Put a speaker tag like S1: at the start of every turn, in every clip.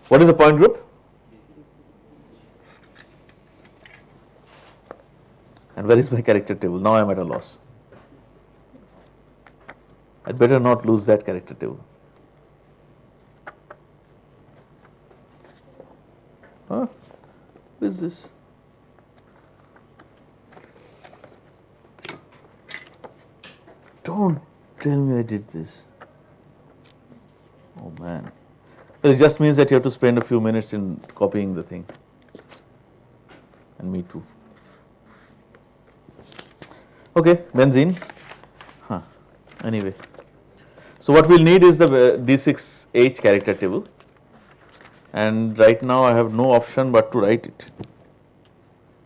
S1: What is the point group? And where is my character table? Now I am at a loss. I would better not lose that character table. What is this? Don't tell me I did this. Oh man. Well, it just means that you have to spend a few minutes in copying the thing. And me too. Okay, benzene. Anyway. So what we'll need is the D6H character table. And right now I have no option but to write it.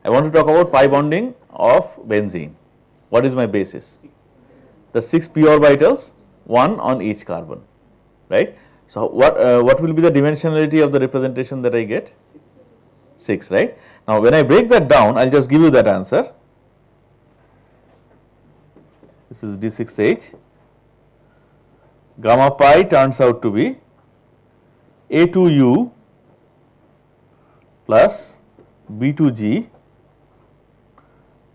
S1: I want to talk about pi bonding of benzene. What is my basis? The 6 p orbitals, 1 on each carbon, right? So what will be the dimensionality of the representation that I get? 6, right? Now when I break that down, I'll just give you that answer. This is D6H. Gamma pi turns out to be A2U plus B2G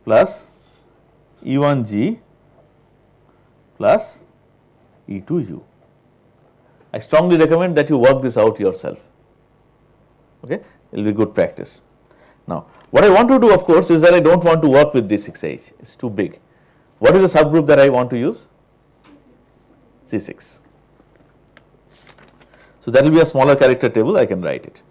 S1: plus E1G plus E2U. I strongly recommend that you work this out yourself. Okay, it will be good practice. Now, what I want to do, of course, is that I don't want to work with D6H, it's too big. What is the subgroup that I want to use? C6. So that will be a smaller character table, I can write it.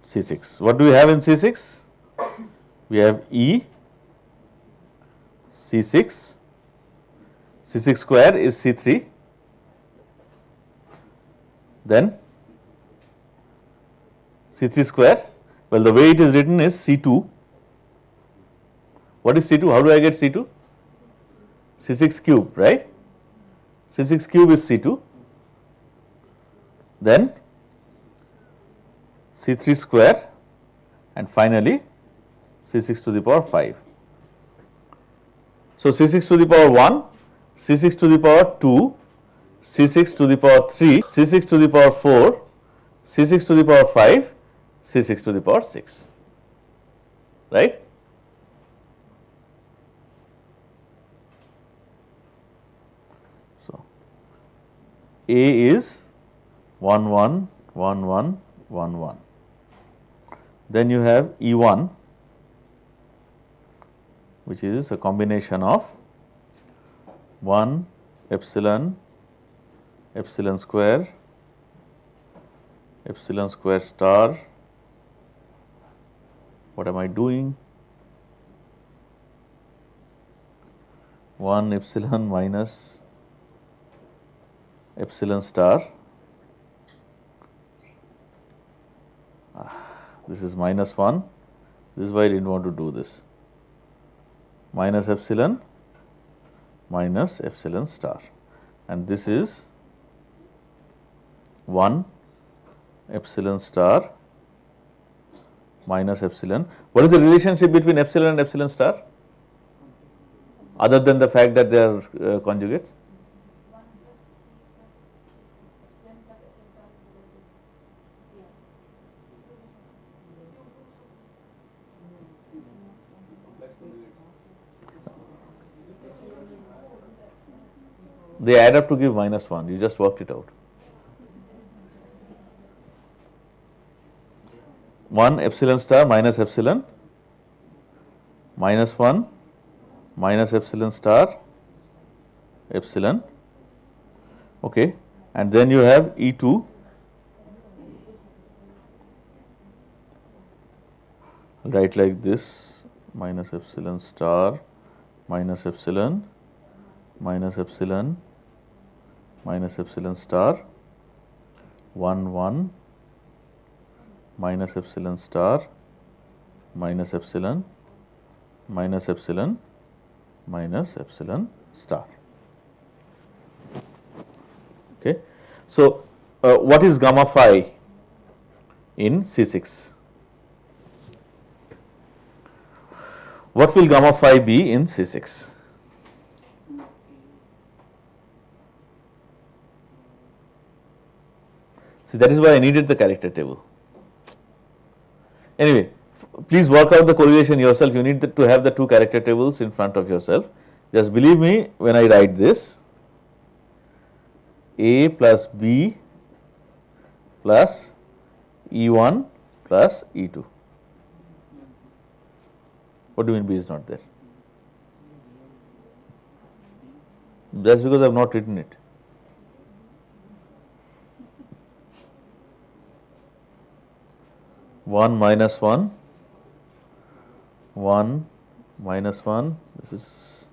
S1: C6. What do we have in C6? We have E, C6, C6 square is C3, then C3 square, well the way it is written is C2. What is C2? How do I get C2? C6 cube, right? C6 cube is C2, then C3 square, and finally C6 to the power 5. So C6 to the power 1, C6 to the power 2, C6 to the power 3, C6 to the power 4, C6 to the power 5, C6 to the power 6, right? So A is 1 1 1 1 1 1. Then you have E1, which is a combination of 1 epsilon, epsilon square star. What am I doing? 1 epsilon minus epsilon star. This is minus 1, this is why I did not want to do this, minus epsilon star, and this is 1 epsilon star minus epsilon. What is the relationship between epsilon and epsilon star, other than the fact that they are conjugates? They add up to give minus 1, you just worked it out. 1 epsilon star minus epsilon, minus 1 minus epsilon star epsilon, okay, and then you have E2, write like this, minus epsilon star minus epsilon minus epsilon minus epsilon star 1 1 minus epsilon star minus epsilon minus epsilon minus epsilon star. Okay. So, what is gamma phi in C6? What will gamma phi be in C6? See, that is why I needed the character table. Anyway, please work out the correlation yourself. You need to have the two character tables in front of yourself. Just believe me when I write this, A plus B plus E1 plus E2. What do you mean B is not there? That's because I have not written it. One minus one, this is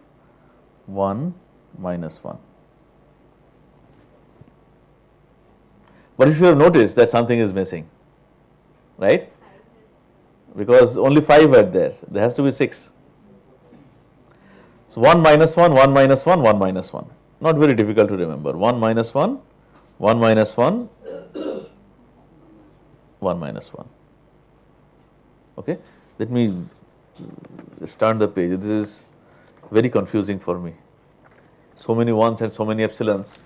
S1: 1 minus 1. But you should have noticed that something is missing, right? Because only 5 were there, there has to be 6. So 1 minus 1, 1 minus 1, 1 minus 1. Not very difficult to remember. 1 minus 1, 1 minus 1, 1 minus 1. Okay, let me just turn the page. This is very confusing for me. So many ones and so many epsilons.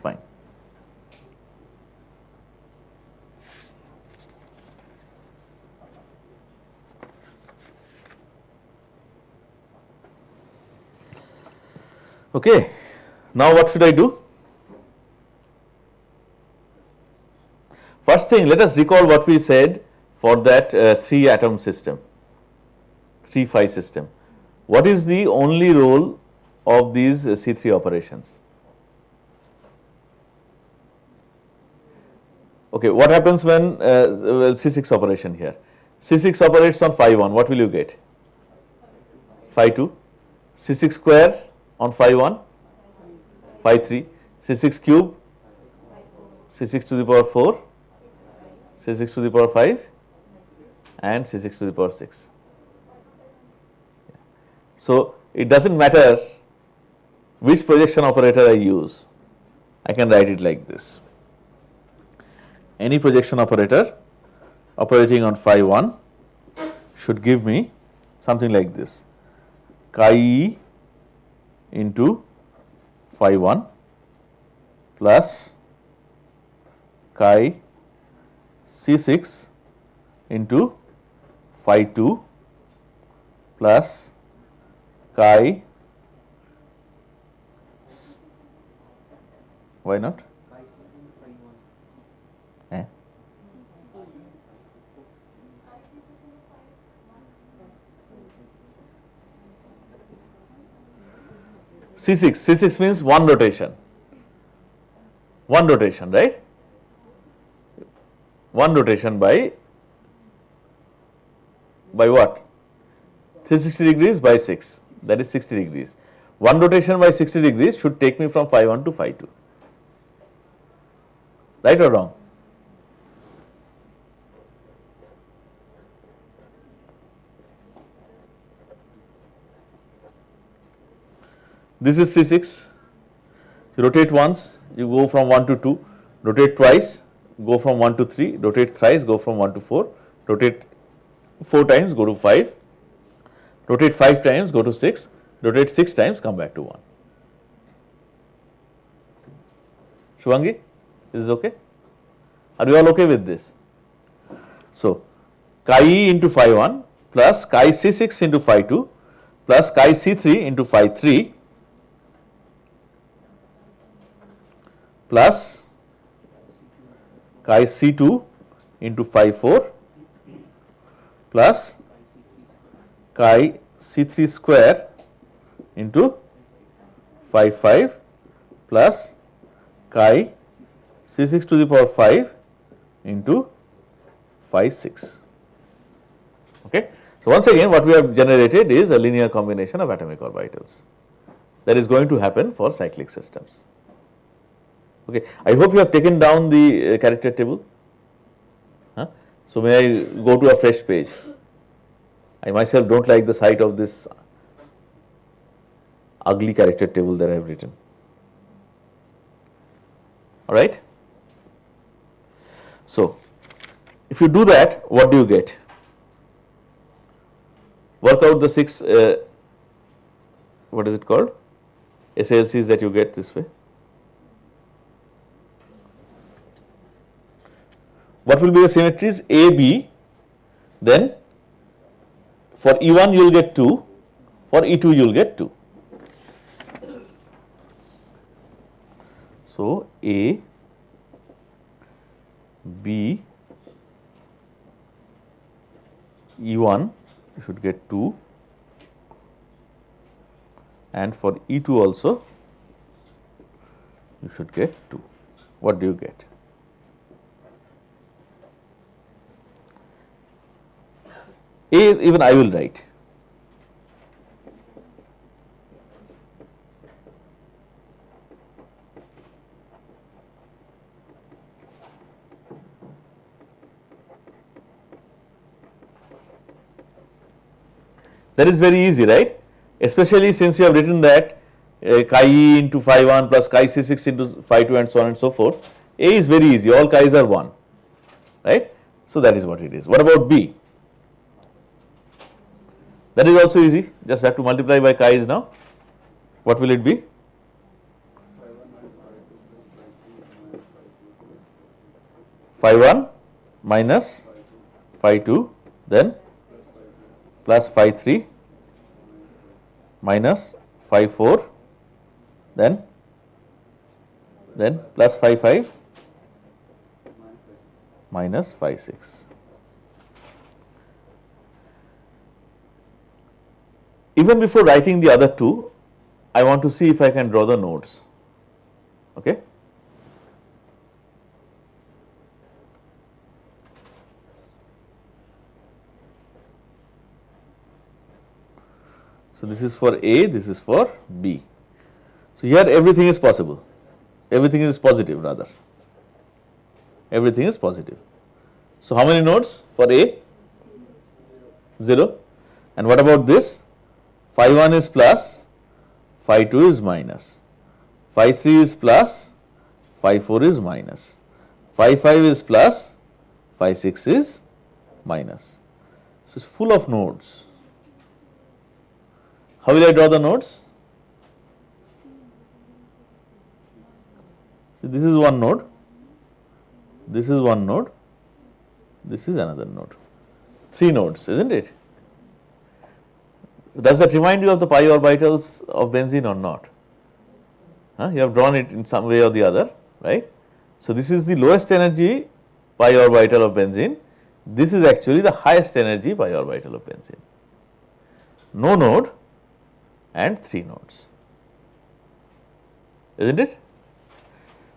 S1: Fine. Okay, now what should I do? First thing, let us recall what we said for that 3 atom system, 3 phi system. What is the only role of these C3 operations? Okay, what happens when C6 operation here? C6 operates on phi 1, what will you get? Phi 2. C6 square on phi 1, phi 3. C6 cube, C6 to the power 4. C6 to the power 5 and C6 to the power 6. So, it does not matter which projection operator I use, I can write it like this. Any projection operator operating on phi 1 should give me something like this, chi e into phi 1 plus chi C6 into phi 2 plus chi, why not? Eh? C6 means one rotation, right? One rotation by what? 360 degrees by 6, that is 60 degrees. One rotation by 60 degrees should take me from phi 1 to phi 2, right or wrong? This is C6, you rotate once, you go from 1 to 2, rotate twice, go from 1 to 3, rotate thrice, go from 1 to 4, rotate 4 times, go to 5, rotate 5 times, go to 6, rotate 6 times, come back to 1. Shubhangi, is this okay? Are you all okay with this? So, chi e into phi 1 plus chi C6 into phi 2 plus chi C3 into phi 3 plus chi C2 into phi 4 plus chi C3 square into phi 5 plus chi C6 to the power 5 into phi 6. Okay. So, once again what we have generated is a linear combination of atomic orbitals that is going to happen for cyclic systems. Okay. I hope you have taken down the character table. So, may I go to a fresh page? I myself don't like the sight of this ugly character table that I have written. All right. So, if you do that, what do you get? Work out the 6, what is it called? SLCs that you get this way. What will be the symmetries? A, B, then for E1 you will get 2, for E2 you will get 2. So, A, B, E1 you should get 2, and for E2 also you should get 2. What do you get? A even I will write. That is very easy, right? Especially since you have written that chi e into phi 1 plus chi c6 into phi 2 and so on and so forth. A is very easy, all chi's are 1, right? So, that is what it is. What about B? That is also easy, just have to multiply by chi's now. What will it be? Phi 1 minus phi 2, then plus phi 3 minus phi 4, then plus phi 5 minus phi 6. Even before writing the other two, I want to see if I can draw the nodes. Okay. So, this is for A, this is for B. So, here everything is possible, everything is positive rather, everything is positive. So, how many nodes for A? 0. And what about this? Phi 1 is plus, phi 2 is minus, phi 3 is plus, phi 4 is minus, phi 5 is plus, phi 6 is minus. So, it is full of nodes. How will I draw the nodes? See, this is one node, this is one node, this is another node. 3 nodes, isn't it? Does that remind you of the pi orbitals of benzene or not? You have drawn it in some way or the other, right? So, this is the lowest energy pi orbital of benzene. This is actually the highest energy pi orbital of benzene. No node and 3 nodes, isn't it?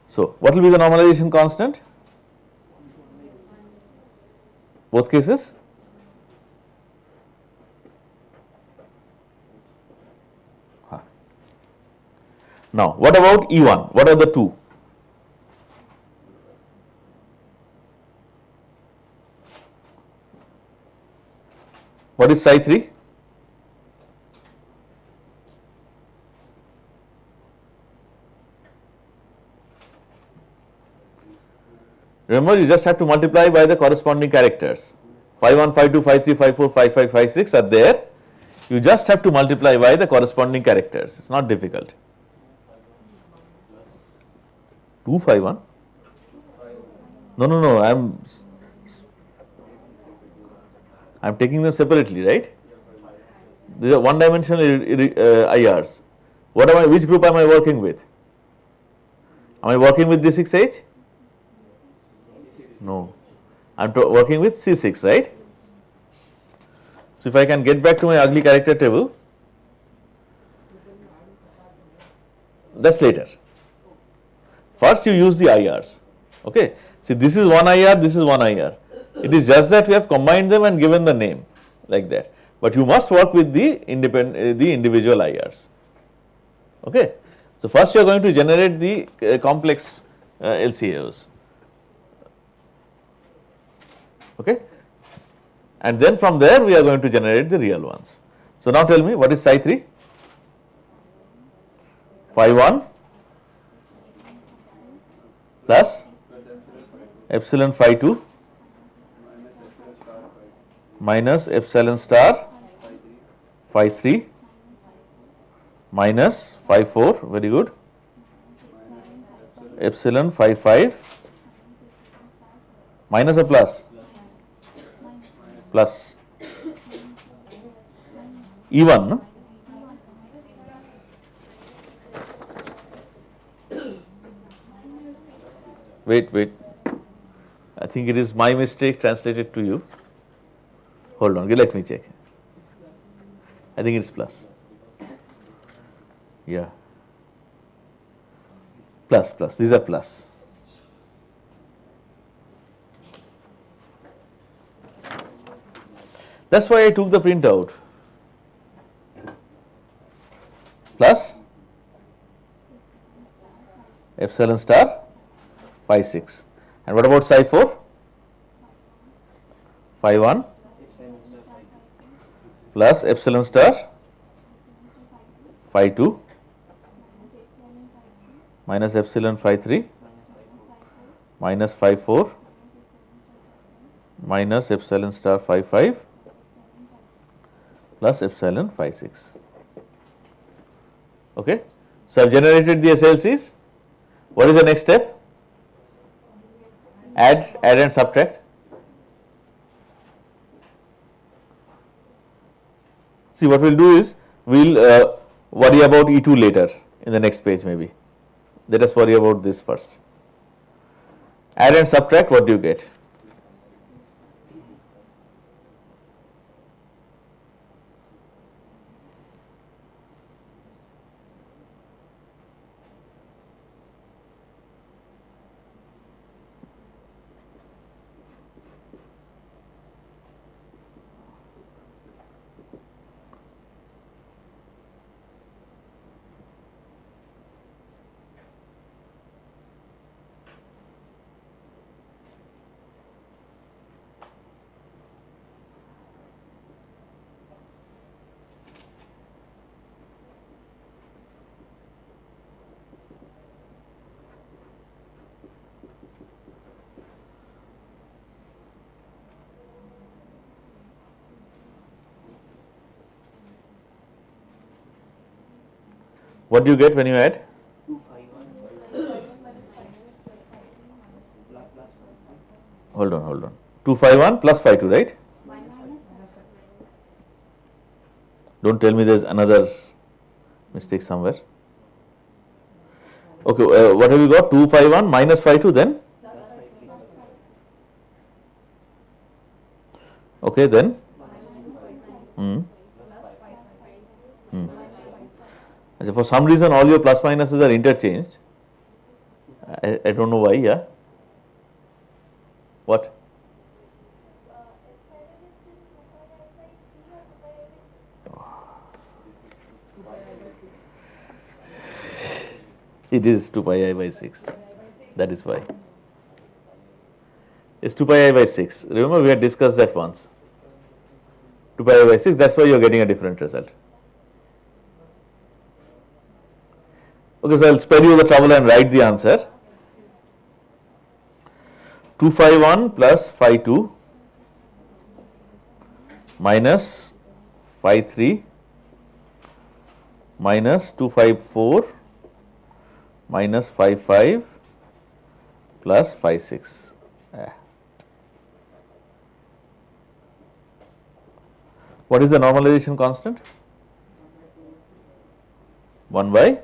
S1: So, what will be the normalization constant? Both cases? Now, what about E1? What are the two? What is psi 3? Remember, you just have to multiply by the corresponding characters. Phi 1, phi 2, phi 3, phi 4, phi 5, phi 6 are there. You just have to multiply by the corresponding characters. It is not difficult. 2 phi 1? No, I am taking them separately, right? These are one dimensional IRs. What am I, which group am I working with? Am I working with D6H? No, I am working with C6, right? So, if I can get back to my ugly character table, that is later. First you use the IRs, okay. See, this is one IR, this is one IR. It is just that we have combined them and given the name like that, but you must work with the individual IRs, okay. So, first you are going to generate the complex LCAOs, okay, and then from there we are going to generate the real ones. So, now tell me what is psi 3? Phi 1 plus epsilon phi 2 minus epsilon star phi 3 minus phi 4, very good, epsilon phi 5 minus or plus? Plus E1, no? Wait, I think it is my mistake translated to you. Hold on, let me check. I think it's plus. Yeah. Plus, these are plus. That's why I took the printout. Plus epsilon star phi 6. And what about psi 4? Phi 1 plus epsilon star phi 2 minus epsilon phi 3 minus phi 4 minus epsilon star phi 5 plus epsilon phi 6. Okay. So, I have generated the SLCs. What is the next step? Add and subtract. See, what we will do is we will worry about E2 later in the next page maybe. Let us worry about this first. Add and subtract, what do you get? What do you get when you add? Hold on. 251 plus phi 2, right? Don't tell me there is another mistake somewhere. Okay, what have you got? 251 minus phi 2, then? Okay, then? For some reason all your plus minuses are interchanged. I don't know why, yeah. What? It is 2 pi I by 6. That is why. It's 2 pi I by 6. Remember we had discussed that once. 2 pi I by 6, that's why you are getting a different result. Okay, so I will spare you the trouble and write the answer. 251 plus phi 2 minus phi 3 minus 254 minus phi 5 plus phi 6. What is the normalization constant? 1 by?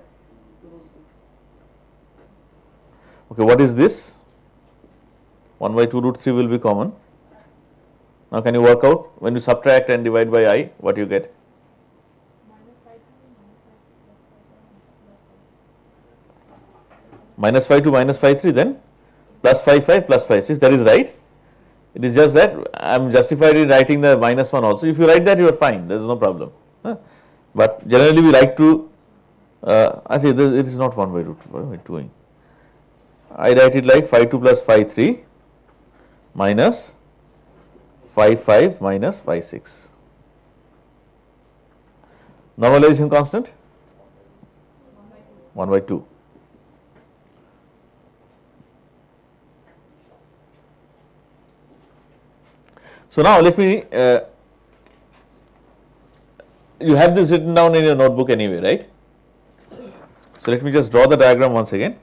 S1: Okay, what is this? 1 by 2 root 3 will be common. Now, can you work out when you subtract and divide by I, what you get? Minus phi 2 minus phi 3, then plus phi 5 plus phi 6, that is right. It is just that I am justified in writing the minus 1 also. If you write that, you are fine, there is no problem. But generally we like to, I say it is not 1 by root, what am I doing? I write it like phi 2 plus phi 3 minus phi 5 minus phi 6. Normalization constant 1 by 2. So now let me, you have this written down in your notebook anyway, right? So let me just draw the diagram once again.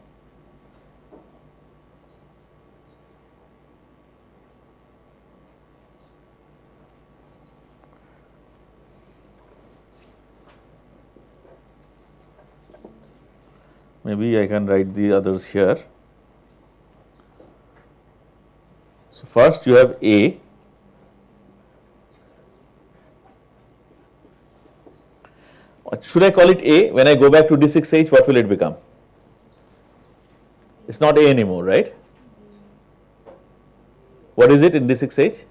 S1: Maybe I can write the others here. So first you have A. Should I call it A? When I go back to D6H, what will it become? It's not A anymore, right? What is it in D6H?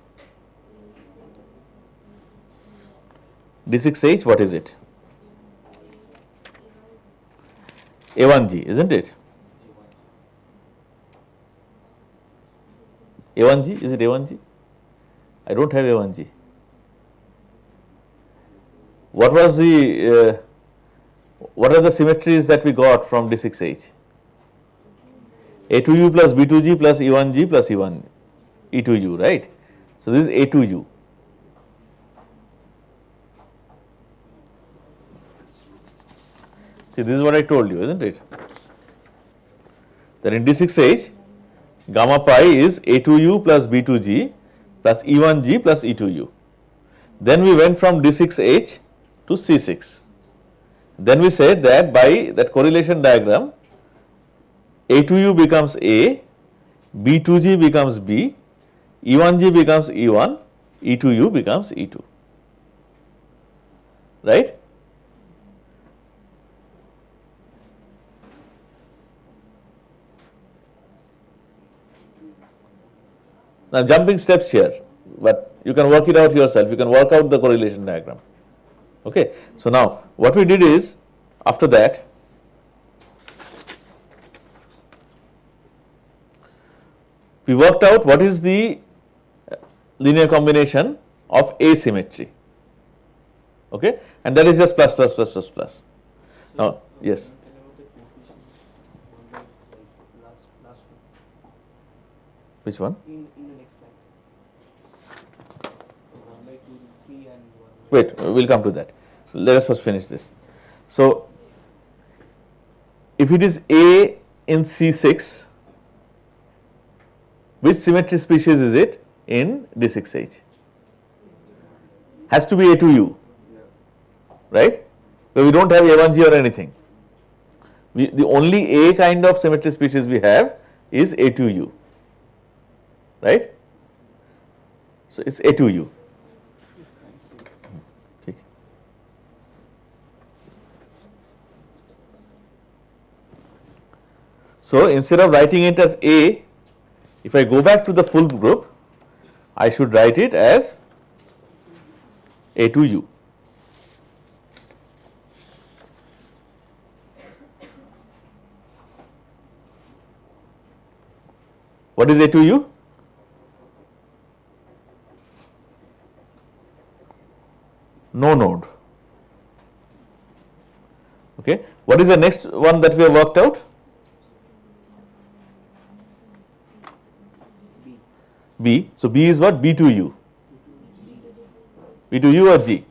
S1: D6H, what is it? A1G, isn't it? A1G, is it A1G? I don't have A1G. What was the, what are the symmetries that we got from D6H? A2U plus B2G plus E1G plus E2U, right? So this is A2U. See, this is what I told you, isn't it? That in D6H, gamma pi is A2U plus B2G plus E1G plus E2U. Then we went from D6H to C6. Then we said that by that correlation diagram, A2U becomes A, B2G becomes B, E1G becomes E1, E2U becomes E2, right? Now jumping steps here, but you can work it out yourself, you can work out the correlation diagram. Okay. So now what we did is, after that, we worked out what is the linear combination of asymmetry, okay, and that is just plus plus plus plus plus. Now, yes. Which one?
S2: In the next slide. 1 by 2, 3 and 1 by
S1: Wait, we'll come to that. Let us first finish this. So, if it is A in C6, which symmetry species is it in D6H? Has to be A2U, right? But we don't have A1G or anything. The only A kind of symmetry species we have is A2U, right? So it's A2U. So instead of writing it as A, if I go back to the full group, I should write it as A2U. What is A2U? No node. Okay. What is the next one that we have worked out? B. So B is what? B2U. B2U or G?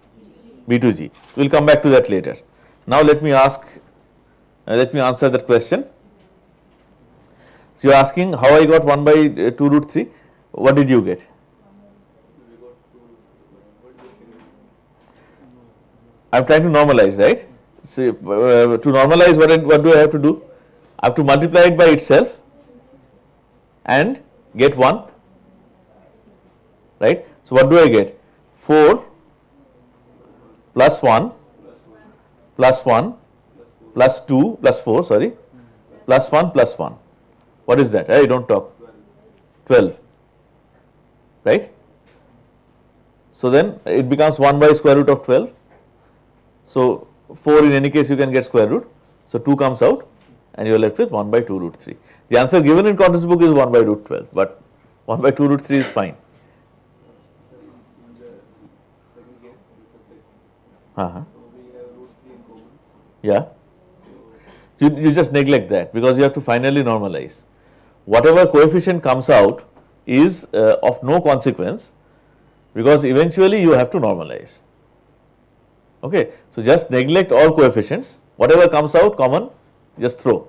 S1: B2G. We will come back to that later. Now let me answer that question. So you are asking how I got 1 by 2 root 3. What did you get? I am trying to normalize, right? So to normalize, what do I have to do? I have to multiply it by itself and get 1, right? So what do I get? 4 plus 1 plus 1 plus 2 plus 4, sorry, plus 1 plus 1. What is that? Hey, don't talk. 12, right? So then it becomes 1 by square root of 12. So 4 in any case you can get square root. So 2 comes out and you are left with 1 by 2 root 3. The answer given in Constant's book is 1 by root 12, but 1 by 2 root 3 is fine. Uh-huh.
S2: So we have root 3 in common.
S1: Yeah. You just neglect that because you have to finally normalize. Whatever coefficient comes out is of no consequence because eventually you have to normalize. Okay. So, just neglect all coefficients, whatever comes out common just throw,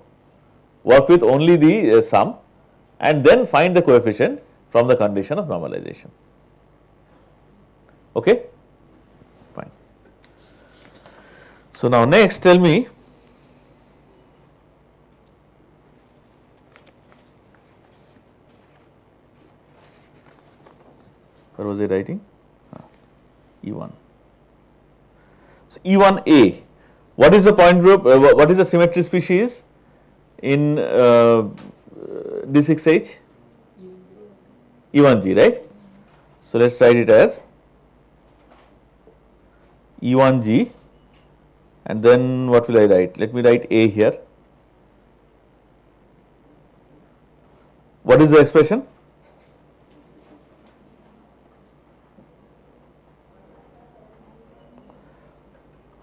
S1: work with only the sum and then find the coefficient from the condition of normalization. Okay. Fine. So, now next tell me where was I writing? E1. So, E1A, what is the point group, what is the symmetry species in D6H? E1G, right? So, let us write it as E1G and then what will I write? Let me write A here. What is the expression?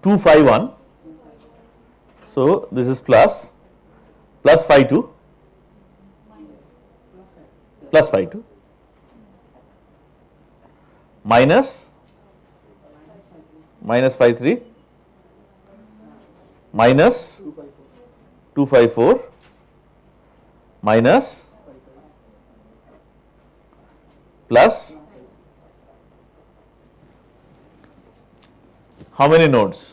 S1: Two phi 1. So, this is plus phi 2 plus phi 2 minus phi 3 minus 2 phi 4 minus plus how many nodes?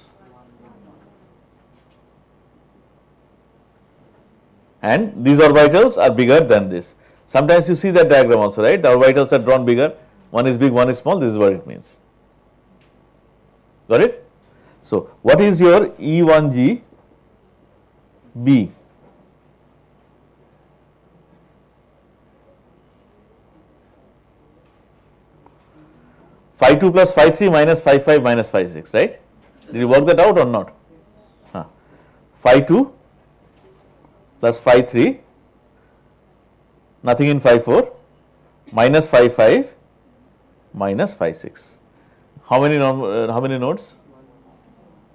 S1: And these orbitals are bigger than this. Sometimes you see that diagram also, right? The orbitals are drawn bigger, one is big, one is small, this is what it means. Got it? So, what is your E1G B? Phi 2 plus phi 3 minus phi 5 minus phi 6, right? Did you work that out or not? Phi 2 plus phi 3, nothing in phi 4, minus phi 5 minus phi 6. How many nodes?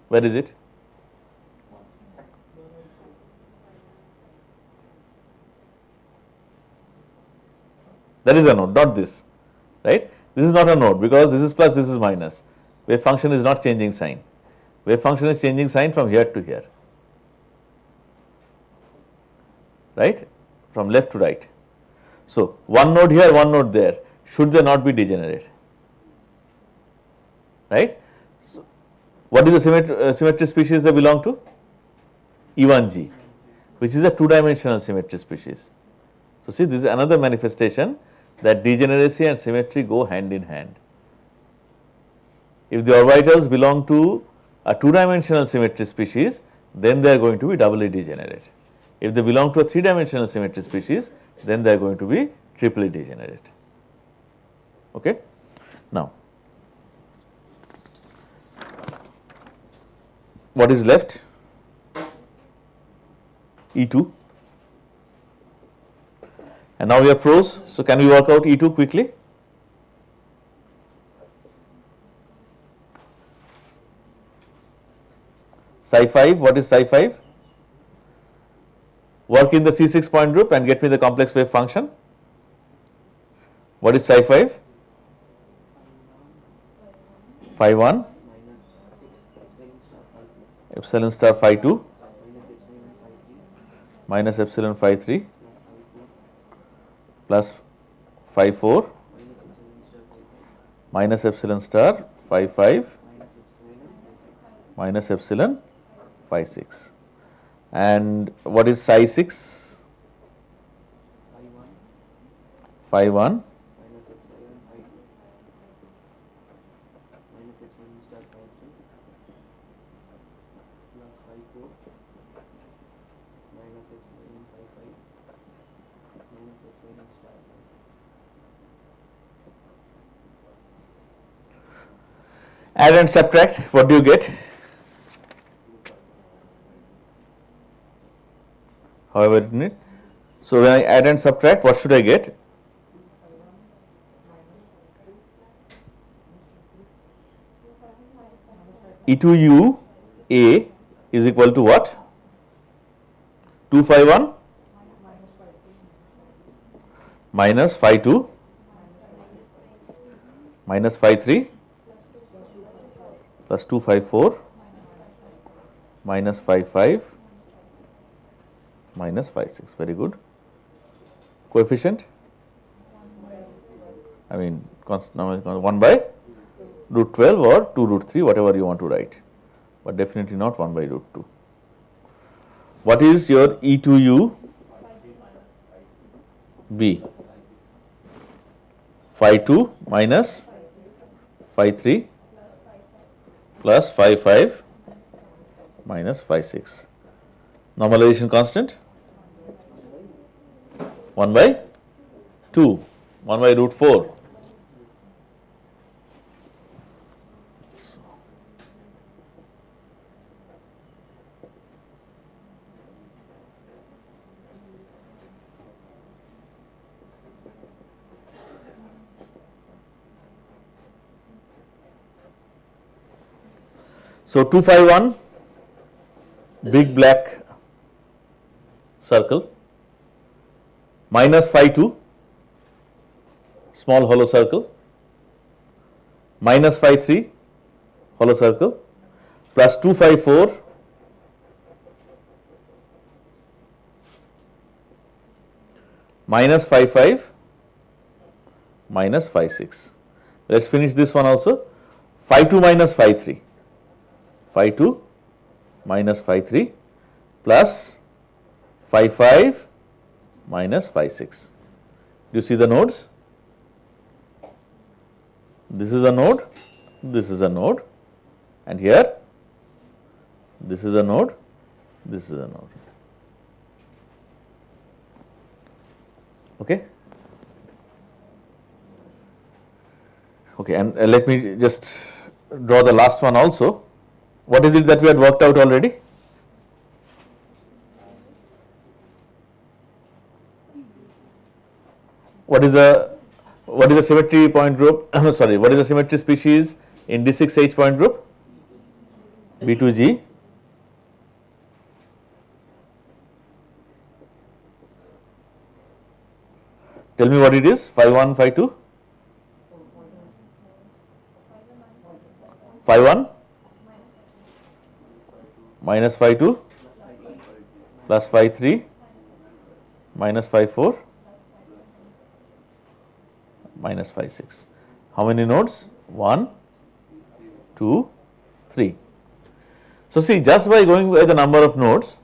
S1: Where is it? That is a node, not this, right? This is not a node because this is plus, this is minus. Wave function is not changing sign. Wave function is changing sign from here to here, right? From left to right. So, one node here, one node there. Should they not be degenerate? Right? So, what is the symmetry species they belong to? E1G, which is a two-dimensional symmetry species. So, see, this is another manifestation that degeneracy and symmetry go hand in hand. If the orbitals belong to a two-dimensional symmetry species, then they are going to be doubly degenerate. If they belong to a three-dimensional symmetry species, then they are going to be triply degenerate. Okay? Now, what is left? E2. And now we have pros. So, can we work out E2 quickly? Psi 5, what is psi 5? Work in the C6 point group and get me the complex wave function. What is psi 5? Phi 1 epsilon star phi 2 minus epsilon phi 3 plus phi 4 minus epsilon star phi 5 minus epsilon phi 6. And what is psi 6? Phi 1 add and subtract, what do you get? However, in it. So, when I add and subtract, what should I get? E2U A is equal to what? 2 phi 1 minus phi 2 minus phi 3 plus 2 phi 4 minus phi 5 minus phi 6. Very good. Coefficient? I mean constant 1 by root 12 or 2 root 3, whatever you want to write, but definitely not 1 by root 2. What is your E2U B? Phi 2 minus phi 3 plus phi 5 minus phi 6. Normalization constant? 1 by 2, 1 by root 4. So 2 phi 1 big black circle minus phi 2 small hollow circle minus phi 3 hollow circle plus 2 phi 4 minus phi 5 minus phi 6. Let us finish this one also. Phi 2 minus phi 3, phi 2 minus phi 3 plus phi 5 minus phi 6. Do you see the nodes? This is a node, this is a node, and here this is a node, this is a node. Okay? Okay, and let me just draw the last one also. What is it that we had worked out already? What is a symmetry point group? Sorry, what is the symmetry species in D6H point group? B2G. Tell me what it is. Phi 1, phi 2. Phi 1 minus phi 2 plus phi 3 minus phi 4 minus phi 6. How many nodes? 1, 2, 3. So see, just by going by the number of nodes,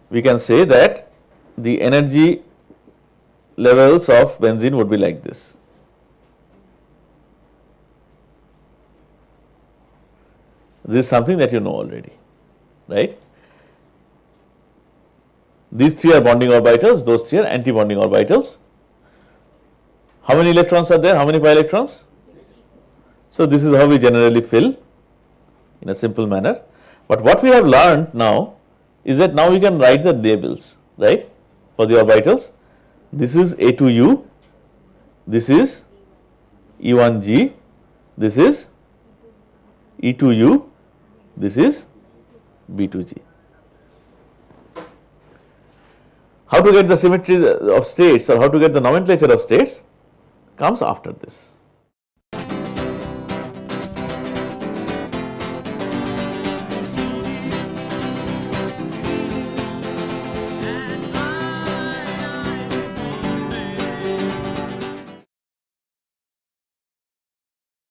S1: we can say that the energy levels of benzene would be like this. This is something that you know already, right? These three are bonding orbitals, those three are anti-bonding orbitals. How many electrons are there? How many pi electrons? So this is how we generally fill in a simple manner. But what we have learned now is that now we can write the labels, right, for the orbitals. This is A2U, this is E1G, this is E2U, this is B2G. How to get the symmetry of states or how to get the nomenclature of states comes after this.